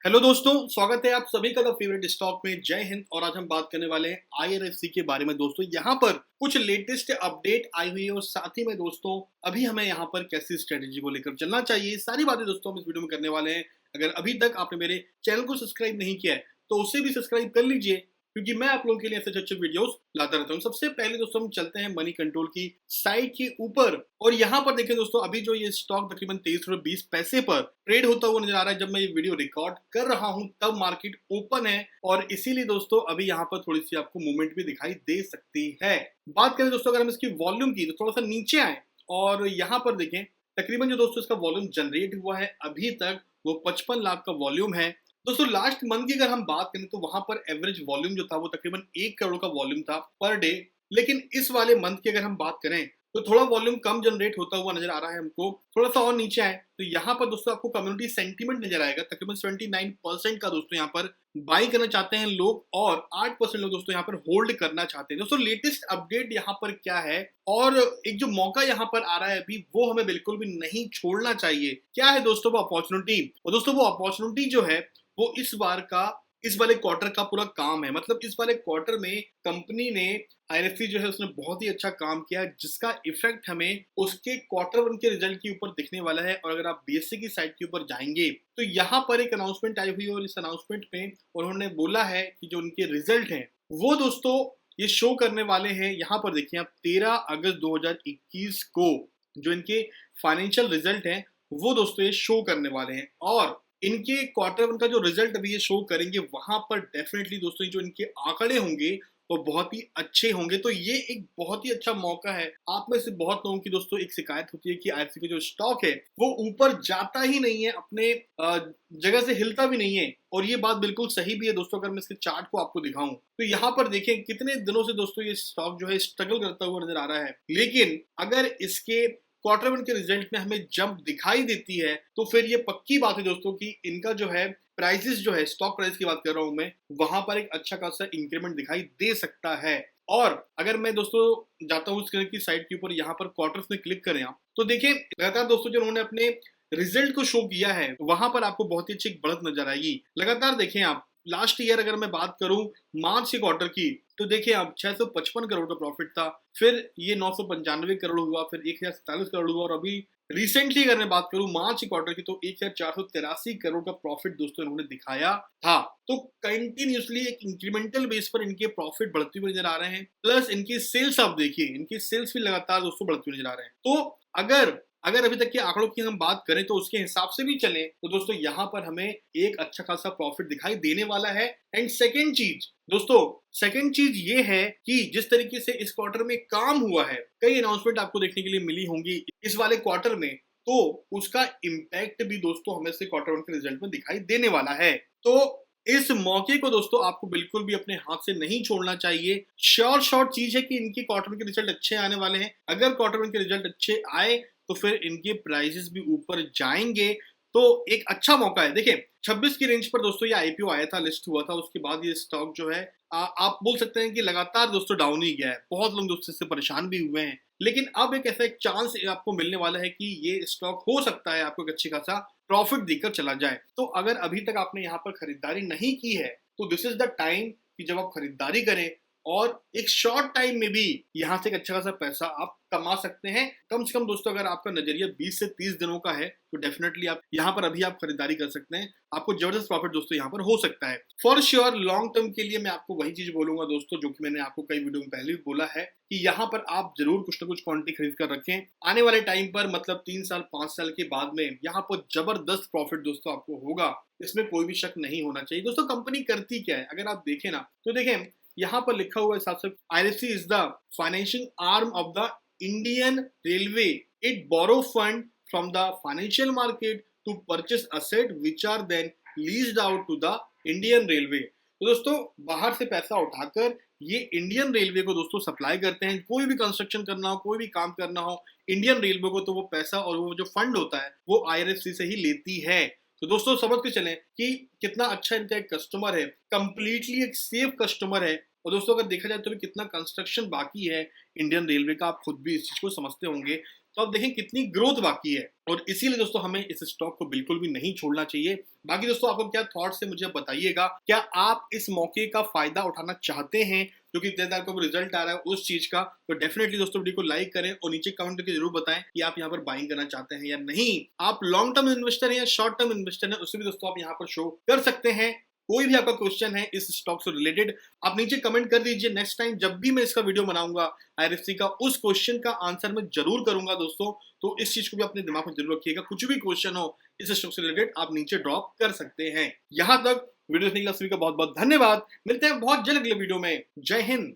Hello दोस्तों, स्वागत है आप सभी का द फेवरेट स्टॉक में। जय हिंद। और आज हम बात करने वाले हैं आईआरएफसी के बारे में। दोस्तों यहाँ पर कुछ लेटेस्ट अपडेट आई हुई है और साथ ही में दोस्तों अभी हमें यहाँ पर कैसी स्ट्रेटेजी को लेकर चलना चाहिए, सारी बातें दोस्तों हम इस वीडियो में करने वाले हैं। अगर अभी तक आपने मेरे चैनल को सब्सक्राइब नहीं किया है तो उसे भी सब्सक्राइब कर लीजिए, क्योंकि मैं आप लोगों के लिए ऐसे अच्छे वीडियोस लाता रहता हूँ। सबसे पहले दोस्तों हम चलते हैं मनी कंट्रोल की साइट के ऊपर, और यहाँ पर देखें दोस्तों अभी जो ये स्टॉक तकरीबन 23.20 पैसे पर ट्रेड होता हुआ नजर आ रहा है। जब मैं ये वीडियो रिकॉर्ड कर रहा हूँ तब मार्केट ओपन है और इसीलिए दोस्तों अभी यहाँ पर थोड़ी सी आपको मूवमेंट भी दिखाई दे सकती है। बात करें दोस्तों अगर हम इसकी वॉल्यूम की तो थोड़ा सा नीचे आए और यहाँ पर देखें तकरीबन जो दोस्तों इसका वॉल्यूम जनरेट हुआ है अभी तक वो 55 लाख का वॉल्यूम है। दोस्तों लास्ट मंथ की अगर हम बात करें तो वहां पर एवरेज वॉल्यूम जो था वो तकरीबन 1 करोड़ का वॉल्यूम था पर डे। लेकिन इस वाले मंथ की अगर हम बात करें तो थोड़ा वॉल्यूम कम जनरेट होता हुआ नजर आ रहा है हमको। थोड़ा सा और नीचे आए तो यहाँ पर दोस्तों आपको कम्युनिटी सेंटीमेंट नजर आएगा। तकरीबन 79% का दोस्तों यहाँ पर बाई करना चाहते हैं लोग और 8% लोग दोस्तों यहाँ पर होल्ड करना चाहते हैं। दोस्तों लेटेस्ट अपडेट यहाँ पर क्या है और एक जो मौका यहाँ पर आ रहा है अभी वो हमें बिल्कुल भी नहीं छोड़ना चाहिए। क्या है दोस्तों वो अपॉर्चुनिटी? और दोस्तों वो अपॉर्चुनिटी जो है वो इस वाले क्वार्टर का पूरा काम है। मतलब इस वाले क्वार्टर में कंपनी ने आईआरएफसी जो है उसने बहुत ही अच्छा काम किया, जिसका इफेक्ट हमें उसके क्वार्टर वन के रिजल्ट के ऊपर दिखने वाला है। और अगर आप बीएससी की साइट के ऊपर जाएंगे तो यहाँ पर एक अनाउंसमेंट आई हुई है और इस अनाउंसमेंट में उन्होंने बोला है कि जो उनके रिजल्ट हैं वो दोस्तों ये शो करने वाले हैं। यहाँ पर देखिए आप 13 अगस्त 2021 को जो इनके फाइनेंशियल रिजल्ट हैं वो दोस्तों ये शो करने वाले हैं और इनके क्वार्टर वन का जो रिजल्ट अभी ये शो करेंगे वहां पर डेफिनेटली दोस्तों जो इनके आंकड़े होंगे वो बहुत ही अच्छे होंगे। तो ये एक बहुत ही अच्छा मौका है। आप में से बहुत लोगों की दोस्तों एक शिकायत होती है कि आईआरएफसी का जो स्टॉक है वो ऊपर जाता ही नहीं है, अपने जगह से हिलता भी नहीं है। और ये बात बिल्कुल सही भी है दोस्तों। अगर मैं इसके चार्ट को आपको दिखाऊं तो यहाँ पर देखें कितने दिनों से दोस्तों ये स्टॉक जो है स्ट्रगल करता हुआ नजर आ रहा है। लेकिन अगर इसके क्वार्टर वन के रिजल्ट में हमें जंप दिखाई देती है तो फिर ये पक्की बात है दोस्तों कि इनका जो है प्राइसेस जो है, स्टॉक प्राइस की बात कर रहा हूं मैं, वहां पर एक अच्छा खासा इंक्रीमेंट दिखाई दे सकता है। और अगर मैं दोस्तों जाता हूं स्क्रीन की साइड के ऊपर, यहाँ पर क्वार्टर्स में क्लिक करें आप तो देखें लगातार दोस्तों जो उन्होंने अपने रिजल्ट को शो किया है वहां पर आपको बहुत ही अच्छी बढ़त नजर आएगी। लगातार देखें आप लास्ट ईयर अगर मैं बात करूं मार्च के क्वार्टर की तो देखिए आप 655 करोड़ का प्रॉफिट था, फिर ये 995 करोड़ हुआ, फिर 1047 करोड़ हुआ और अभी रिसेंटली अगर मैं बात करूं मार्च के क्वार्टर की तो 1483 करोड़ का प्रॉफिट दोस्तों इन्होंने दिखाया था। तो कंटिन्यूसली एक इंक्रीमेंटल बेस पर इनके प्रॉफिट बढ़ते हुए नजर आ रहे हैं। प्लस इनकी सेल्स आप देखिए, इनकी सेल्स भी लगातार दोस्तों बढ़ते हुए नजर आ रहे हैं। तो अगर अभी तक के आंकड़ों की हम बात करें तो उसके हिसाब से भी चलें तो दोस्तों यहाँ पर हमें एक अच्छा खासा प्रॉफिट दिखाई देने वाला है। एंड सेकेंड चीज ये है कि जिस तरीके से इस क्वार्टर में काम हुआ है, कई अनाउंसमेंट आपको देखने के लिए मिली होंगी इस वाले क्वार्टर में, तो उसका इम्पैक्ट भी दोस्तों हमें से क्वार्टर वन के रिजल्ट में दिखाई देने वाला है। तो इस मौके को दोस्तों आपको बिल्कुल भी अपने हाथ से नहीं छोड़ना चाहिए। श्योर चीज है कि इनके क्वार्टर वन के रिजल्ट अच्छे आने वाले हैं। अगर क्वार्टर वन के रिजल्ट अच्छे आए तो फिर इनके प्राइसेस भी ऊपर जाएंगे, तो एक अच्छा मौका है। देखिए 26 की रेंज पर दोस्तों ये आईपीओ आया था, लिस्ट हुआ था, उसके बाद ये स्टॉक जो है आप बोल सकते हैं कि लगातार दोस्तों डाउन ही गया है। बहुत लोग दोस्तों इससे परेशान भी हुए हैं, लेकिन अब एक ऐसा एक चांस आपको मिलने वाला है कि ये स्टॉक हो सकता है आपको एक अच्छी खासा प्रॉफिट देकर चला जाए। तो अगर अभी तक आपने यहाँ पर खरीदारी नहीं की है तो दिस इज द टाइम कि जब आप खरीदारी करें और एक शॉर्ट टाइम में भी यहाँ से एक अच्छा खासा पैसा आप कमा सकते हैं। कम से कम दोस्तों अगर आपका नजरिया 20 से 30 दिनों का है तो डेफिनेटली आप यहाँ पर अभी आप खरीदारी कर सकते हैं। आपको जबरदस्त प्रॉफिट दोस्तों यहाँ पर हो सकता है। फॉर श्योर लॉन्ग टर्म के लिए मैं आपको वही चीज बोलूंगा दोस्तों जो कि मैंने आपको कई वीडियो में पहले भी बोला है कि यहाँ पर आप जरूर कुछ ना कुछ क्वांटिटी खरीद कर रखें। आने वाले टाइम पर मतलब 3 साल 5 साल के बाद में यहाँ पर जबरदस्त प्रॉफिट दोस्तों आपको होगा, इसमें कोई भी शक नहीं होना चाहिए। दोस्तों कंपनी करती क्या है अगर आप देखें ना तो देखें यहाँ पर लिखा हुआ है हिसाब से IRFC is the financial arm of the Indian railway. It borrow fund from the financial market to purchase asset which are then leased out to the Indian railway. तो दोस्तों बाहर से पैसा उठाकर ये इंडियन रेलवे को दोस्तों सप्लाई करते हैं। कोई भी कंस्ट्रक्शन करना हो, कोई भी काम करना हो इंडियन रेलवे को, तो वो पैसा और वो जो फंड होता है वो आईआरएफसी से ही लेती है। तो दोस्तों समझ के चलें कि कितना अच्छा इनका एक कस्टमर है, कंप्लीटली एक सेफ कस्टमर है। और दोस्तों अगर देखा जाए तो भी कितना कंस्ट्रक्शन बाकी है इंडियन रेलवे का, आप खुद भी इस चीज को समझते होंगे। तो आप देखें कितनी ग्रोथ बाकी है, और इसीलिए दोस्तों हमें इस स्टॉक को बिल्कुल भी नहीं छोड़ना चाहिए। बाकी दोस्तों आपको क्या थॉट्स है मुझे बताइएगा, क्या आप इस मौके का फायदा उठाना चाहते हैं क्योंकि 10 तारीख को रिजल्ट आ रहा है उस चीज का? तो डेफिनेटली दोस्तों वीडियो को लाइक करें और नीचे कमेंट करके जरूर बताएं कि आप यहाँ पर बाइंग करना चाहते हैं या नहीं। आप लॉन्ग टर्म इन्वेस्टर हैं या शॉर्ट टर्म इन्वेस्टर हैं, उससे भी दोस्तों आप यहाँ पर शो कर सकते हैं। कोई भी आपका क्वेश्चन है इस स्टॉक से रिलेटेड, आप नीचे कमेंट कर दीजिए। नेक्स्ट टाइम जब भी मैं इसका वीडियो बनाऊंगा आईआरएफसी का, उस क्वेश्चन का आंसर मैं जरूर करूंगा दोस्तों। तो इस चीज को भी अपने दिमाग में जरूर रखिएगा, कुछ भी क्वेश्चन हो इस स्टॉक से रिलेटेड आप नीचे ड्रॉप कर सकते हैं। यहां तक वीडियो देखने के लिए सभी का बहुत बहुत धन्यवाद। मिलते हैं बहुत जल्द अगले वीडियो में। जय हिंद।